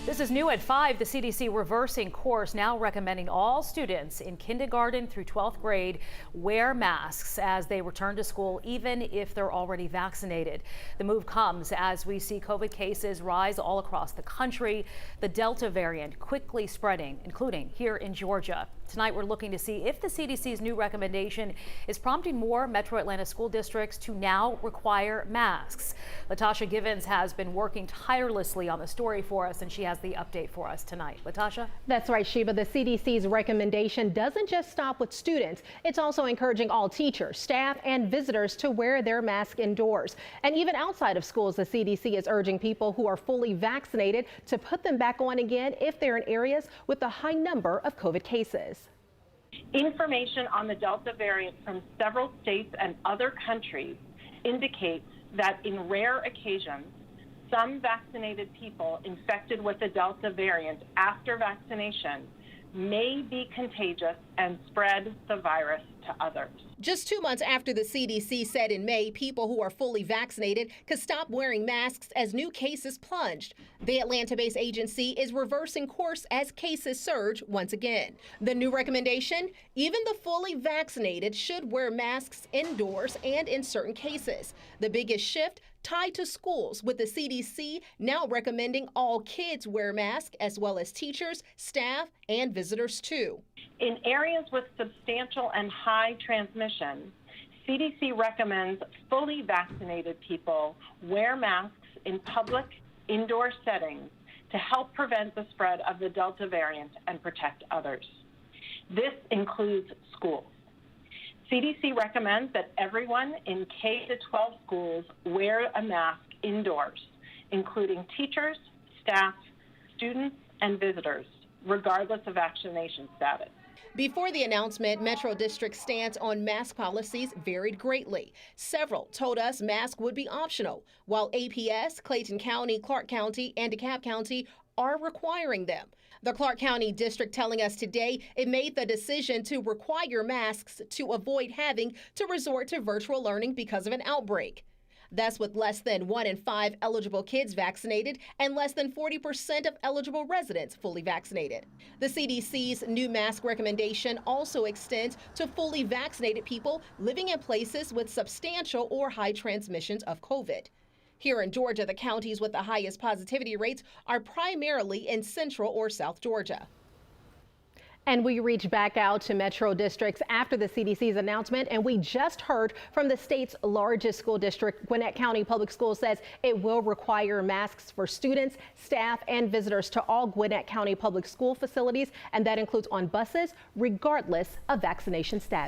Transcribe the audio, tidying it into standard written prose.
This is new at 5. The CDC reversing course, now recommending all students in kindergarten through 12th grade wear masks as they return to school, even if they're already vaccinated. The move comes as we see COVID cases rise all across the country. The Delta variant quickly spreading, including here in Georgia. Tonight, we're looking to see if the CDC's new recommendation is prompting more Metro Atlanta school districts to now require masks. Latasha Givens has been working tirelessly on the story for us, and she has the update for us tonight. Latasha? That's right, Sheba. The CDC's recommendation doesn't just stop with students. It's also encouraging all teachers, staff, and visitors to wear their mask indoors. And even outside of schools, the CDC is urging people who are fully vaccinated to put them back on again if they're in areas with a high number of COVID cases. Information on the Delta variant from several states and other countries indicates that in rare occasions, some vaccinated people infected with the Delta variant after vaccination may be contagious and spread the virus to others. Just 2 months after the CDC said in May people who are fully vaccinated could stop wearing masks as new cases plunged, the Atlanta-based agency is reversing course as cases surge once again. The new recommendation, even the fully vaccinated should wear masks indoors and in certain cases. The biggest shift tied to schools, with the CDC now recommending all kids wear masks, as well as teachers, staff, and visitors too. In areas with substantial and high transmission, CDC recommends fully vaccinated people wear masks in public indoor settings to help prevent the spread of the Delta variant and protect others. This includes schools. CDC recommends that everyone in K-12 schools wear a mask indoors, including teachers, staff, students, and visitors, regardless of vaccination status. Before the announcement, Metro District's stance on mask policies varied greatly. Several told us masks would be optional, while APS, Clayton County, Clark County, and DeKalb County are requiring them. The Clark County District telling us today it made the decision to require masks to avoid having to resort to virtual learning because of an outbreak. That's with less than 1 in 5 eligible kids vaccinated and less than 40% of eligible residents fully vaccinated. The CDC's new mask recommendation also extends to fully vaccinated people living in places with substantial or high transmissions of COVID. Here in Georgia, the counties with the highest positivity rates are primarily in Central or South Georgia. And we reach back out to Metro districts after the CDC's announcement, and we just heard from the state's largest school district. Gwinnett County Public Schools says it will require masks for students, staff, and visitors to all Gwinnett County public school facilities, and that includes on buses, regardless of vaccination status.